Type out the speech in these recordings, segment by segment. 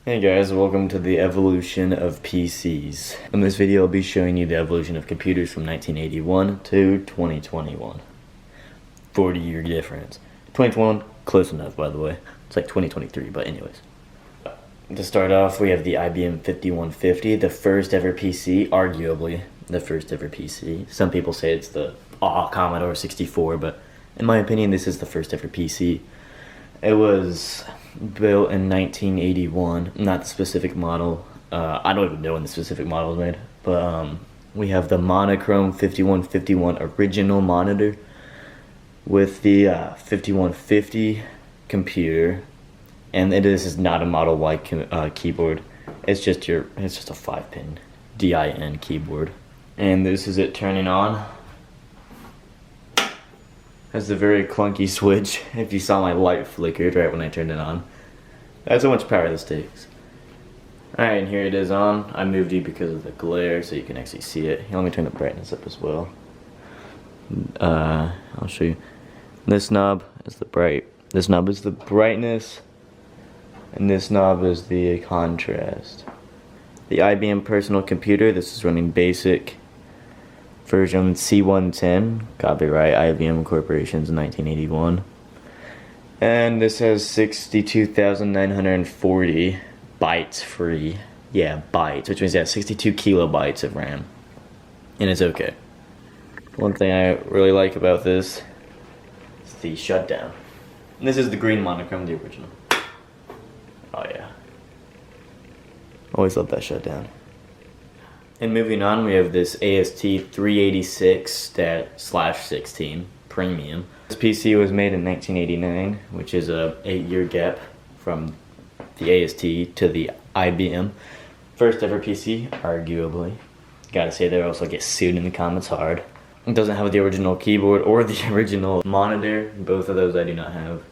Hey guys, welcome to the evolution of PCs. In this video I'll be showing you the evolution of computers from 1981 to 2021. 40-year difference. 2021, close enough by the way. It's like 2023, but anyways. To start off, we have the IBM 5150, the first ever PC, arguably the first ever PC. Some people say it's the Commodore 64, but in my opinion this is the first ever PC. It was built in 1981, not the specific model. I don't even know when the specific model was made, but we have the monochrome 5151 original monitor with the 5150 computer, and this is not a Model Y keyboard. It's just a 5-pin DIN keyboard, and this is it turning on. Has a very clunky switch. If you saw my light flickered right when I turned it on. That's how much power this takes. Alright, and here it is on. I moved you because of the glare so you can actually see it. Let me turn the brightness up as well. I'll show you. This knob is the brightness, and this knob is the contrast. The IBM personal computer, this is running basic. Version C110, copyright IBM Corporation's 1981. And this has 62,940 bytes free. Yeah, bytes, which means it has 62 kilobytes of RAM. And it's okay. One thing I really like about this is the shutdown. And this is the green monochrome, the original. Oh yeah. Always love that shutdown. And moving on, we have this AST 386/16 Premium. This PC was made in 1989, which is a 8-year gap from the AST to the IBM. First ever PC, arguably. Gotta say they also get sued in the comments hard. It doesn't have the original keyboard or the original monitor. Both of those I do not have.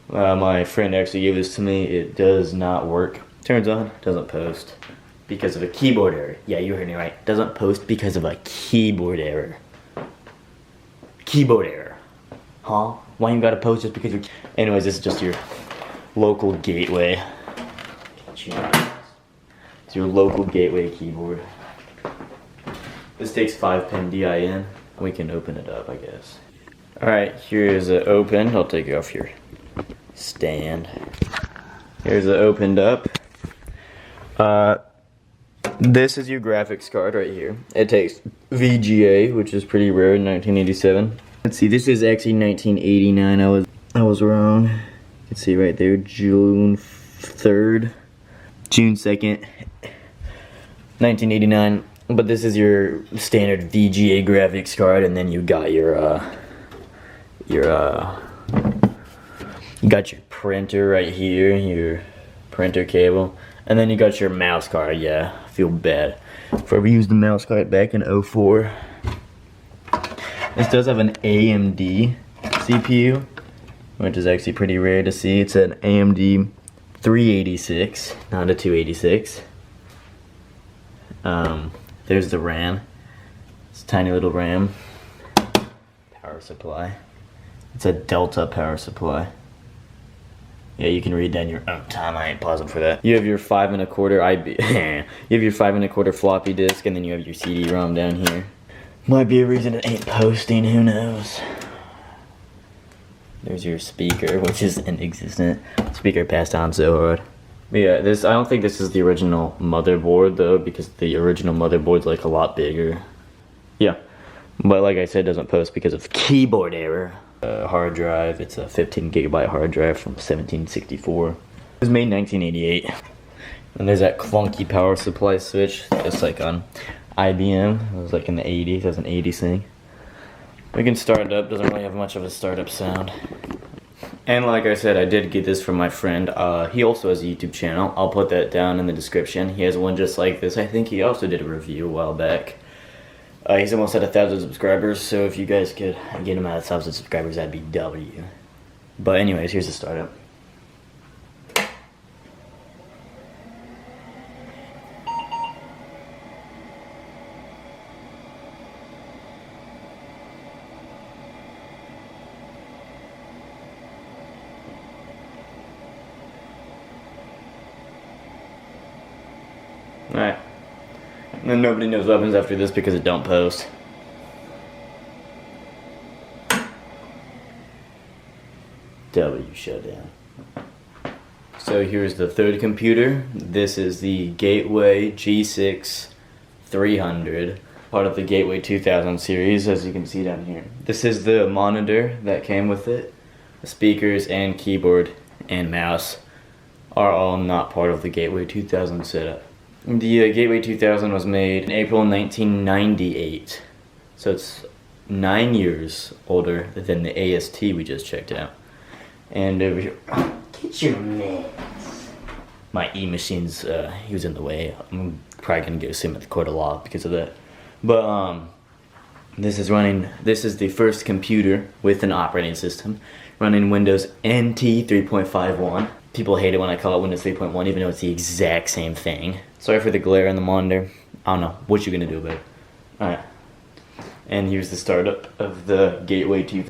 My friend actually gave this to me. It does not work. Turns on, doesn't post. Because of a keyboard error. Yeah, you heard me right. Doesn't post because of a keyboard error. Keyboard error. Huh? Why you gotta post just because you're... Anyways, this is just your local gateway. It's your local gateway keyboard. This takes 5-pin DIN. We can open it up, I guess. Alright, here's it open. I'll take it off your stand. Here's it opened up. This is your graphics card right here. It takes VGA, which is pretty rare in 1987. Let's see, this is actually 1989. I was wrong. You can see right there, June 2nd, 1989. But this is your standard VGA graphics card, and then you got you got your printer right here, your printer cable. And then you got your mouse card. Yeah, I feel bad for we used the mouse card back in 04. This does have an AMD CPU, which is actually pretty rare to see. It's an AMD 386, not a 286. There's the RAM. It's a tiny little RAM. Power supply. It's a Delta power supply. Yeah, you can read that in your own time. I ain't pausing for that. You have your 5 1/4 you have your 5 1/4 floppy disk, and then you have your CD-ROM down here. Might be a reason it ain't posting. Who knows? There's your speaker, which is inexistent. Speaker passed on so hard. But yeah, I don't think this is the original motherboard though, because the original motherboard's like a lot bigger. Yeah, but like I said, it doesn't post because of keyboard error. Hard drive, it's a 15 gigabyte hard drive from 1764. It was made in 1988. And there's that clunky power supply switch, just like on IBM. It was like in the 80s, it was an 80s thing. We can start it up, doesn't really have much of a startup sound. And like I said, I did get this from my friend. He also has a YouTube channel. I'll put that down in the description. He has one just like this. I think he also did a review a while back. He's almost at 1,000 subscribers, so if you guys could get him at 1,000 subscribers, that'd be W. But anyways, here's the startup. Alright. And then nobody knows weapons after this because it don't post. W shutdown. So here's the third computer. This is the Gateway G6 300, part of the Gateway 2000 series, as you can see down here. This is the monitor that came with it. The speakers and keyboard and mouse are all not part of the Gateway 2000 setup. The Gateway 2000 was made in April 1998, so it's 9 years older than the AST we just checked out. And over here, get your meds. My eMachines, he was in the way. I'm probably gonna go see him at the court of law because of that. But this is the first computer with an operating system running Windows NT 3.51. People hate it when I call it Windows 3.1, even though it's the exact same thing. Sorry for the glare on the monitor. I don't know what you're gonna do about it. Alright. And here's the startup of the Gateway 2.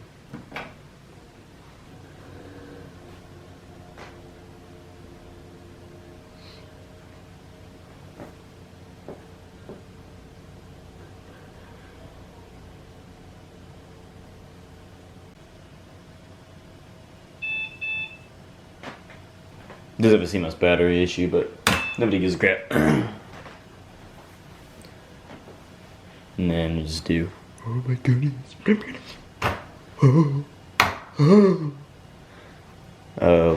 Does have a CMOS battery issue, but nobody gives a crap. And then you just do. Oh my goodness.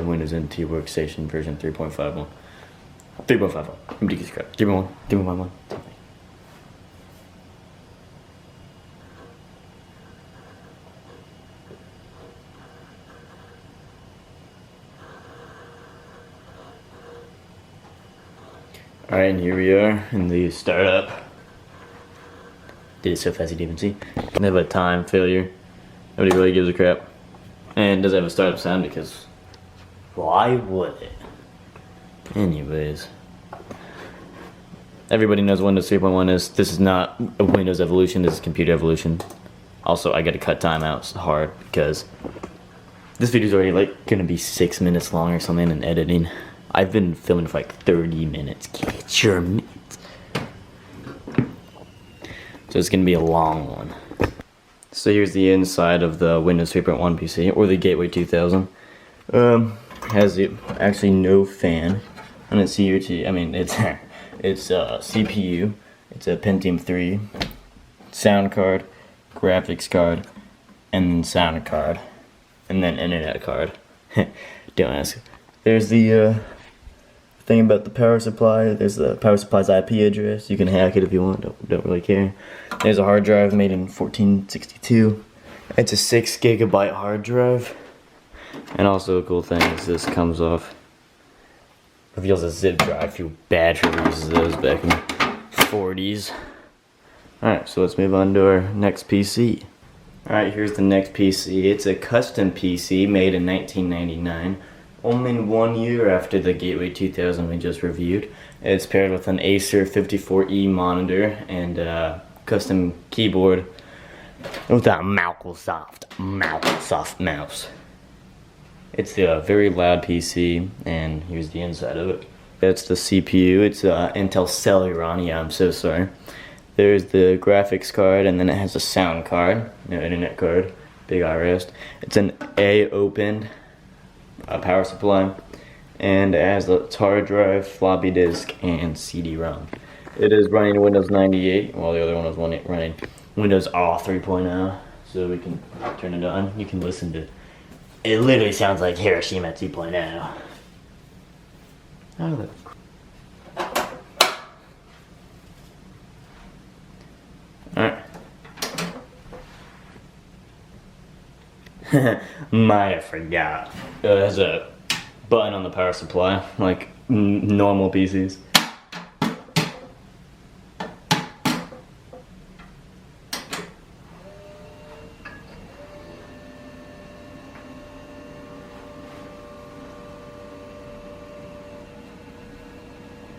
Windows NT Workstation version 3.51. 3.51. Nobody gives a crap. 3.1. 3.11. Alright, and here we are in the startup. Did it so fast you didn't even see. They have a time failure. Nobody really gives a crap. And it doesn't have a startup sound because why would it? Anyways. Everybody knows Windows 3.1 is. This is not a Windows evolution, this is computer evolution. Also, I gotta cut timeouts hard because this video's already like gonna be 6 minutes long or something in editing. I've been filming for like 30 minutes. Get your minutes. So it's gonna be a long one. So here's the inside of the Windows 3.1 PC, or the Gateway 2000. Has actually no fan on its CRT. I mean, it's CPU. It's a Pentium 3, sound card, graphics card, and then sound card, and then internet card. Don't ask. There's the thing about the power supply. There's the power supply's IP address. You can hack it if you want. Don't really care. There's a hard drive made in 1462. It's a 6 gigabyte hard drive. And also a cool thing is this comes off. Reveals a zip drive. I feel bad for using those back in the 40s. Alright, so let's move on to our next PC. Alright, here's the next PC. It's a custom PC made in 1999. Only 1 year after the Gateway 2000 we just reviewed. It's paired with an Acer 54E monitor and a custom keyboard with a Microsoft mouse. It's a very loud PC, and here's the inside of it. That's the CPU. It's Intel Celeron. Yeah, I'm so sorry. There's the graphics card, and then it has a sound card, internet card, big iRest. It's an AOpen power supply, and it has a hard drive, floppy disk, and CD-ROM. It is running Windows 98, while the other one was running Windows R 3.0, so we can turn it on. You can listen to it. It literally sounds like Hiroshima 2.0. Oh, look. Alright. Might have forgot. It has a button on the power supply, like normal PCs.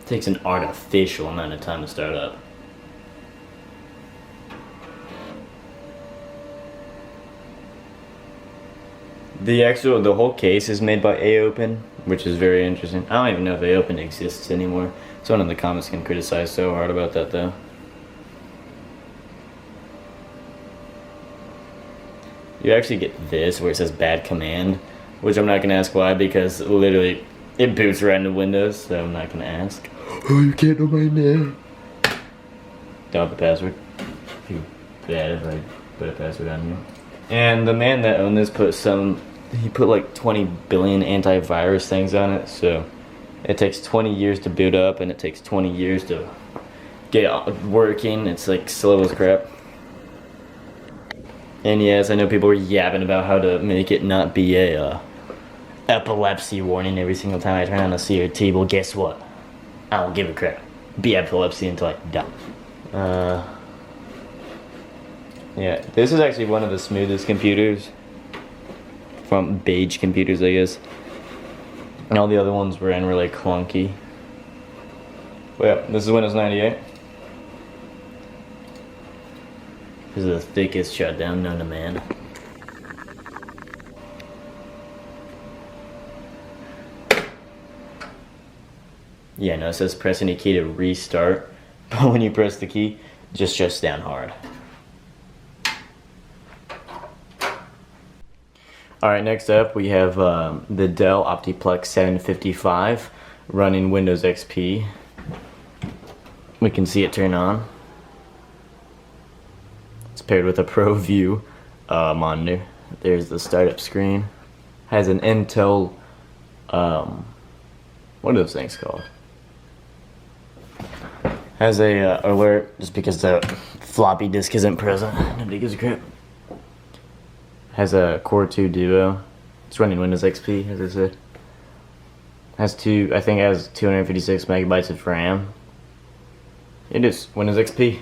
It takes an artificial amount of time to start up. The whole case is made by AOpen, which is very interesting. I don't even know if AOpen exists anymore. Someone in the comments can criticize so hard about that though. You actually get this where it says bad command, which I'm not gonna ask why because literally it boots right into Windows, so I'm not gonna ask. Oh, you can't know my name. Don't have the password. Bad if I put a password on you. And the man that owned this he put like 20 billion antivirus things on it, so it takes 20 years to boot up and it takes 20 years to get working. It's like slow as crap. And yes, I know people were yapping about how to make it not be a epilepsy warning every single time I turn on a CRT. Well, guess what? I don't give a crap. Be epilepsy until I die. Yeah, this is actually one of the smoothest computers from beige computers, I guess. And all the other ones were really clunky. But yeah, this is Windows 98. This is the thickest shutdown known to man. Yeah, no, it says press any key to restart, but when you press the key, it just shuts down hard. Alright, next up we have the Dell OptiPlex 755 running Windows XP. We can see it turn on. It's paired with a ProView monitor. There's the startup screen. Has an Intel, what are those things called? Has a alert just because the floppy disk isn't present. Nobody gives a crap. Has a Core 2 Duo. It's running Windows XP, as I said. I think it has 256 megabytes of RAM. It is Windows XP.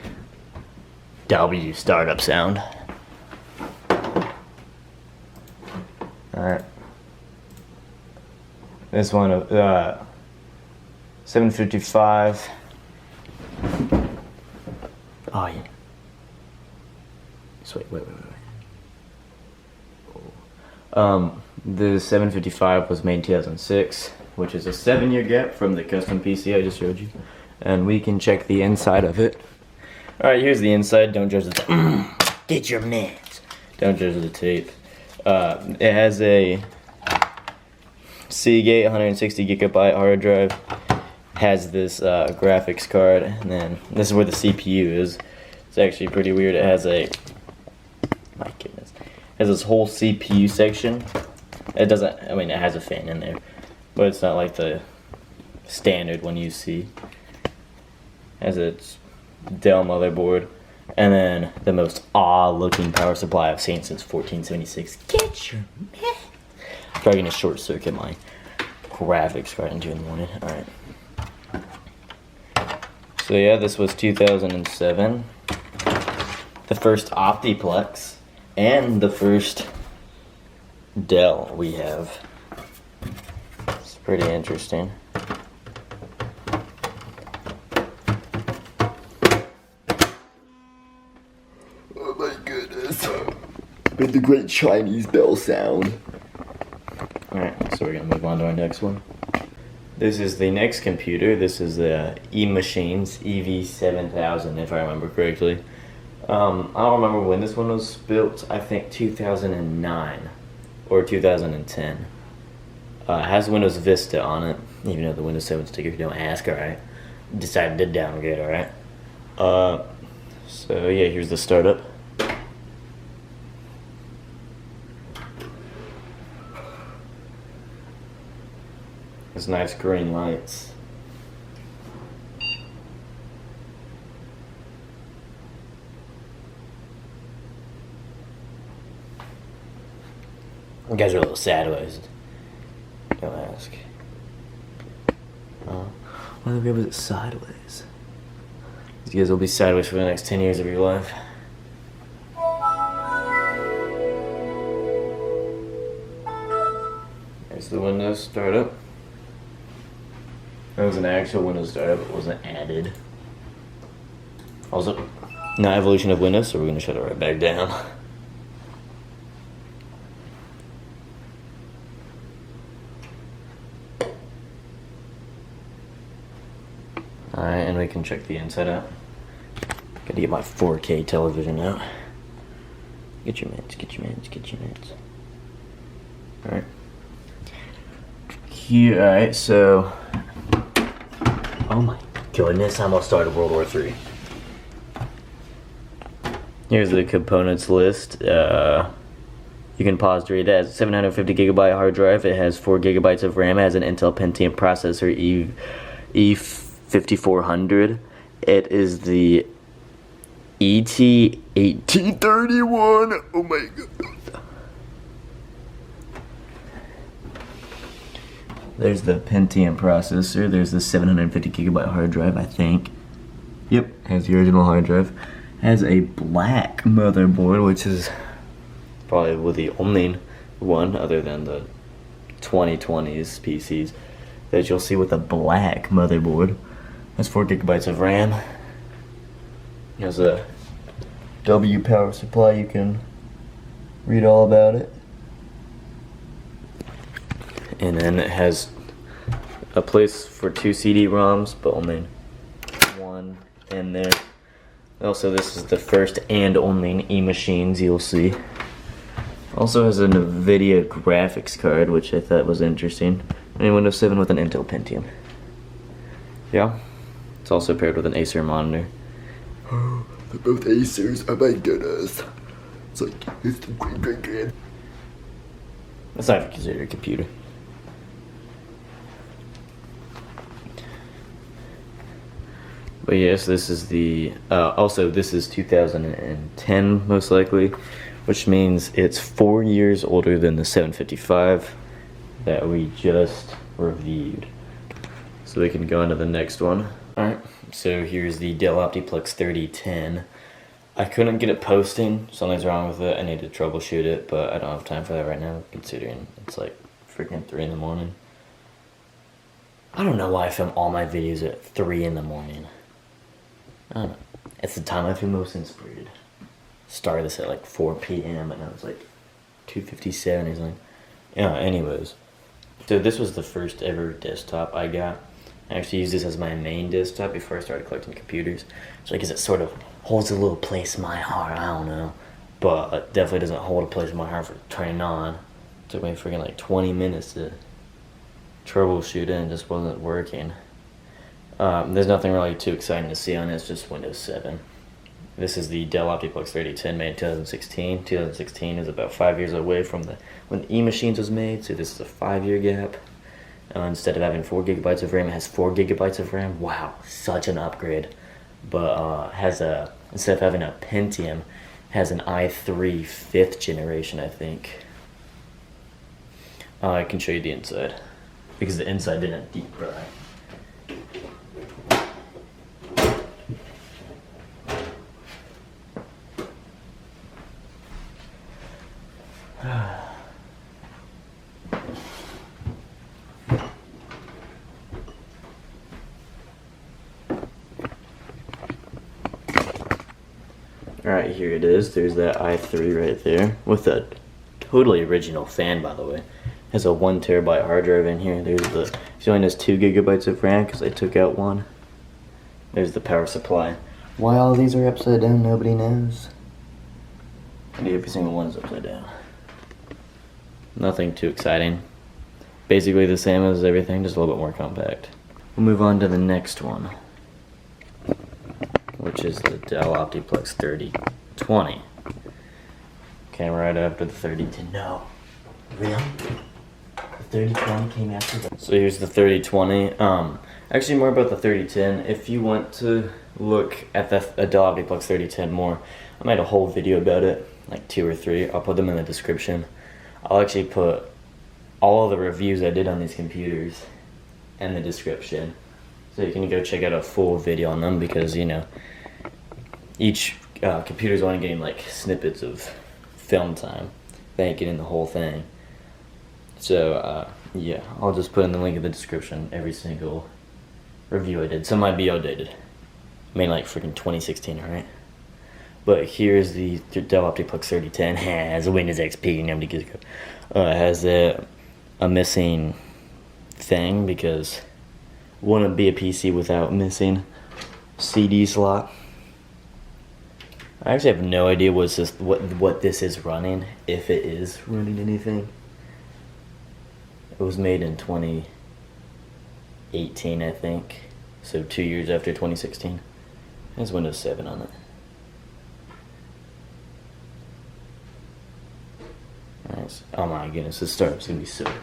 W startup sound. Alright. This one, 755. Oh yeah. Just wait. The 755 was made in 2006, which is a 7-year gap from the custom PC I just showed you. And we can check the inside of it. Alright, here's the inside. Don't judge the tape. Get your meds. Don't judge the tape. It has a Seagate 160 gigabyte hard drive. Has this graphics card, and then this is where the CPU is. It's actually pretty weird. It has my goodness. It has this whole CPU section. It has a fan in there, but it's not like the standard one you see. It has its Dell motherboard, and then the most looking power supply I've seen since 1476. Get your man. I'm probably gonna short circuit my graphics card in 2 in the morning. Alright. So yeah, this was 2007. The first OptiPlex and the first Dell we have. It's pretty interesting. Oh my goodness. With the great Chinese bell sound. Alright, so we're gonna move on to our next one. This is the next computer. This is the eMachines EV7000, if I remember correctly. I don't remember when this one was built. I think 2009 or 2010. It has Windows Vista on it, even though the Windows 7 sticker, don't ask, alright. Decided to downgrade, alright. So yeah, here's the startup. There's nice green lights. You guys are a little sideways. Don't ask. Why was it sideways? You guys will be sideways for the next 10 years of your life. There's the Windows startup. That was an actual Windows startup, it wasn't added. Also, not evolution of Windows, so we're going to shut it right back down. Alright, and we can check the inside out. Gotta get my 4K television out. Get your mints, get your mints, get your mints. Alright. Here, alright, so. Oh my goodness, I almost started World War III. Here's the components list. You can pause to read it. It has a 750 gigabyte hard drive. It has 4 gigabytes of RAM. It has an Intel Pentium processor, E5400. It is the ET1831. Oh my god. There's the Pentium processor. There's the 750 gigabyte hard drive, I think. Yep, has the original hard drive. Has a black motherboard, which is probably the only one other than the 2020s PCs that you'll see with a black motherboard. Has 4 gigabytes of RAM. Has a W power supply. You can read all about it. And then it has a place for 2 CD-ROMs, but only one in there. Also, this is the first and only eMachines you'll see. Also has a NVIDIA graphics card, which I thought was interesting. And Windows 7 with an Intel Pentium. Yeah. It's also paired with an Acer monitor. Oh, they're both Acers. Oh my goodness. It's like, it's the great. That's not even considered a computer. But yes, this is the, also this is 2010 most likely, which means it's 4 years older than the 755 that we just reviewed. So we can go into the next one. Alright, so here's the Dell OptiPlex 3010. I couldn't get it posting, something's wrong with it, I need to troubleshoot it, but I don't have time for that right now, considering it's like freaking 3 in the morning. I don't know why I film all my videos at 3 in the morning. I don't know. It's the time I feel most inspired. Started this at like 4 p.m. and now it's like 2:57 or something. Yeah, anyways. So this was the first ever desktop I got. I actually used this as my main desktop before I started collecting computers. So because it sort of holds a little place in my heart, I don't know. But it definitely doesn't hold a place in my heart for turning on. It took me freaking like 20 minutes to troubleshoot it and it just wasn't working. There's nothing really too exciting to see on it, it's just Windows 7. This is the Dell OptiPlex 3010 made in 2016. 2016 is about 5 years away from when eMachines was made, so this is a 5-year gap. Instead of having 4 gigabytes of RAM, it has 4 gigabytes of RAM. Wow, such an upgrade. But instead of having a Pentium, has an i3 5th generation, I think. I can show you the inside, because the inside didn't deep fry. Alright, here it is. There's that i3 right there with a totally original fan, by the way. Has a 1 terabyte hard drive in here. There's it only has 2 gigabytes of RAM because I took out one. There's the power supply. Why all these are upside down, nobody knows. And every single one is upside down. Nothing too exciting. Basically the same as everything, just a little bit more compact. We'll move on to the next one, which is the Dell OptiPlex 3020. Came right after the 3010. No. Really? The 3020 came after that? So here's the 3020. Actually more about the 3010. If you want to look at the Dell OptiPlex 3010 more, I made a whole video about it, like 2 or 3. I'll put them in the description. I'll actually put all of the reviews I did on these computers in the description. So you can go check out a full video on them because, you know, each computer's only getting like snippets of film time. They ain't getting the whole thing. So, yeah, I'll just put in the link in the description every single review I did. Some might be outdated. I mean, like freaking 2016, alright? But here's the Dell OptiPlex 3010. Has a Windows XP, nobody gives a crap. It has a missing thing because wouldn't be a PC without missing CD slot. I actually have no idea what this is running, if it is running anything. It was made in 2018, I think, so 2 years after 2016. It has Windows 7 on it. Nice. Oh my goodness, this startup's gonna be so good.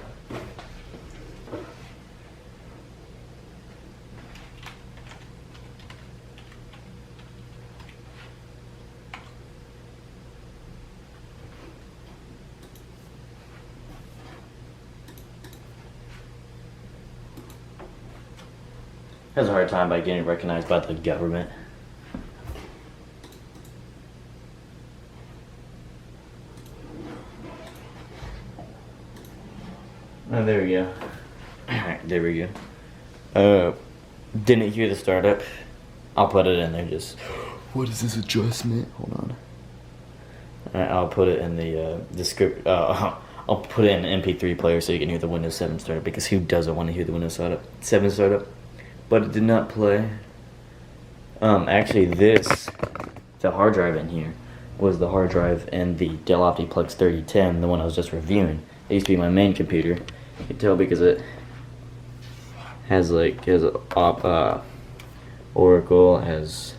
Has a hard time by getting recognized by the government. Oh, there we go. Alright, there we go. Didn't hear the startup. I'll put it in there just. What is this adjustment? Hold on. Alright, I'll put it in the script. I'll put it in an MP3 player so you can hear the Windows 7 startup, because who doesn't want to hear the Windows 7 startup? But it did not play. Actually, the hard drive in here was the hard drive in the Dell OptiPlex 3010, the one I was just reviewing. It used to be my main computer. You can tell because it has Oracle, has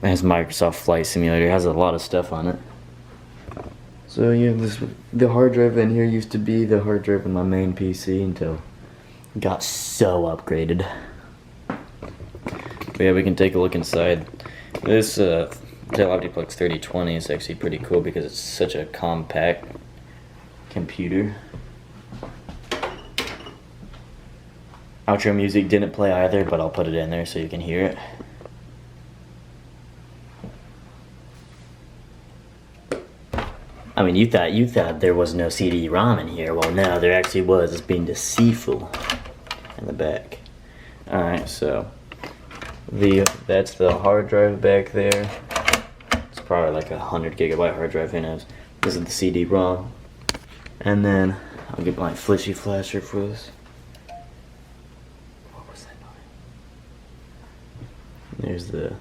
Microsoft Flight Simulator, it has a lot of stuff on it. So yeah, the hard drive in here used to be the hard drive in my main PC until it got so upgraded. But yeah, we can take a look inside. This Dell OptiPlex 3020 is actually pretty cool because it's such a compact computer. Outro music didn't play either, but I'll put it in there so you can hear it. I mean, you thought there was no CD-ROM in here. Well, no, there actually was. It's being deceitful in the back. All right, so that's the hard drive back there. It's probably like 100 gigabyte hard drive. Who knows? This is the CD-ROM, and then I'll get my flishy flasher for this. What was that noise? There's the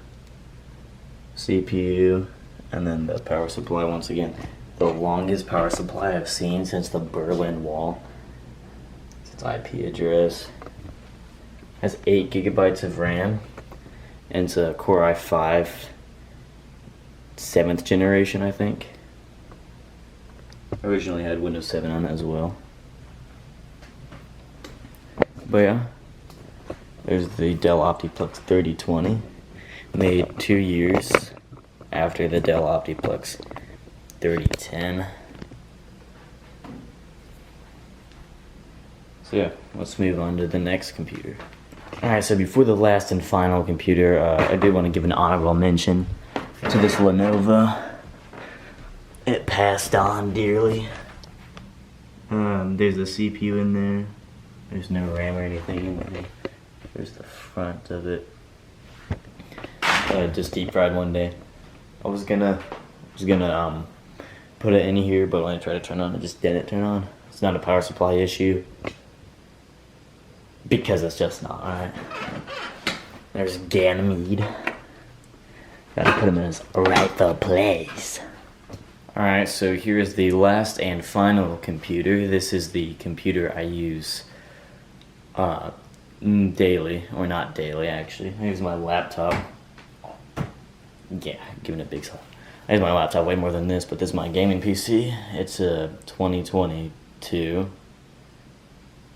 CPU, and then the power supply once again. The longest power supply I've seen since the Berlin Wall. Its IP address. Has 8 gigabytes of RAM. And it's a Core i5 7th generation, I think. Originally had Windows 7 on it as well. But yeah, there's the Dell OptiPlex 3020. Made 2 years after the Dell OptiPlex 3010. So yeah, let's move on to the next computer. Alright, so before the last and final computer, I did want to give an honorable mention to this Lenovo. It passed on dearly. There's the CPU in there. There's no RAM or anything in there. There's the front of it. Just deep fried one day. I was gonna put it in here, but when I tried to turn on, it just didn't turn on. It's not a power supply issue, because it's just not. Alright. There's Ganymede. Gotta put him in his rightful place. Alright, so here's the last and final computer. This is the computer I use daily, or not daily actually. Here's my laptop. Yeah, giving it a big slap. I use my laptop way more than this, but this is my gaming PC. It's a 2022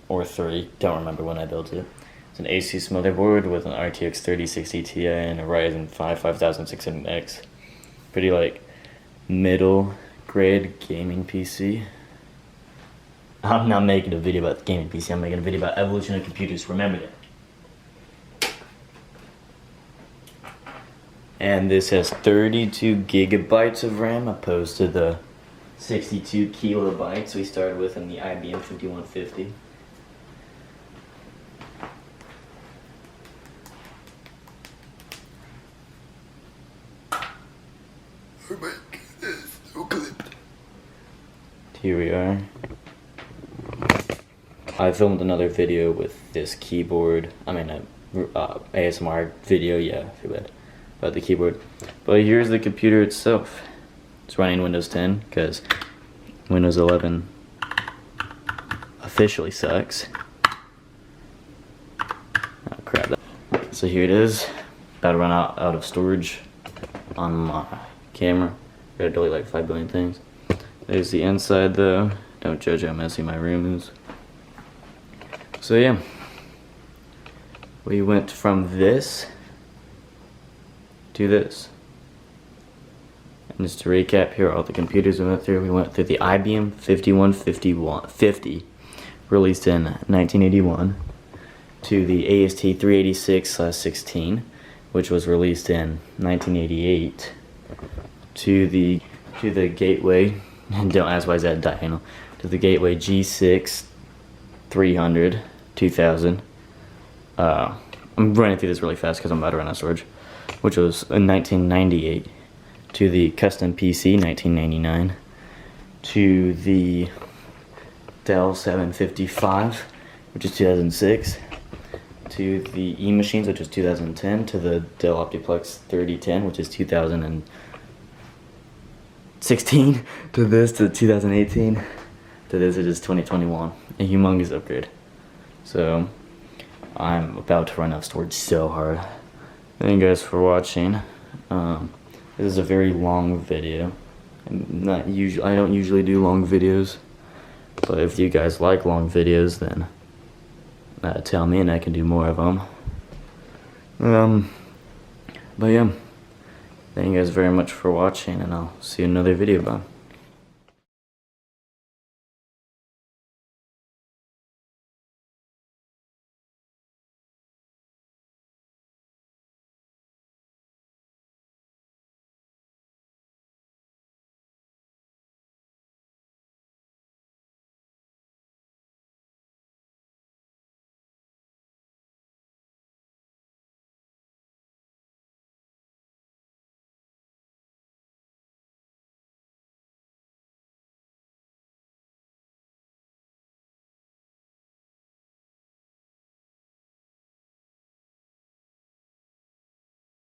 or 3, don't remember when I built it. It's an ASUS motherboard with an RTX 3060 Ti and a Ryzen 5 5600X. Pretty like middle grade gaming PC. I'm not making a video about the gaming PC, I'm making a video about evolution of computers. Remember that. And this has 32 gigabytes of RAM opposed to the 62 kilobytes we started with in the IBM 5150. Oh my goodness, no clip. Here we are. I filmed another video with this keyboard. I mean, ASMR video, yeah, if you would, about the keyboard. But here's the computer itself. It's running Windows 10 because Windows 11 officially sucks. Oh crap. So here it is. About to run out of storage on my camera. Gotta delete like 5 billion things. There's the inside though. Don't judge how messy my room is. So yeah. We went from this to this. And just to recap here, all the computers we went through the IBM 5150, released in 1981, to the AST 386/16, which was released in 1988, to the Gateway, and don't ask why is that diagonal, to the Gateway G6 300 2000. I'm running through this really fast because I'm about to run out of storage, which was in 1998, to the Custom PC 1999, to the Dell 755, which is 2006, to the eMachines, which is 2010, to the Dell OptiPlex 3010, which is 2016, to this, to 2018, to this, which is 2021. A humongous upgrade. So I'm about to run out of storage so hard. Thank you guys for watching. This is a very long video. I don't usually do long videos, but if you guys like long videos, then tell me and I can do more of them. But yeah, thank you guys very much for watching, and I'll see you in another video. Bye.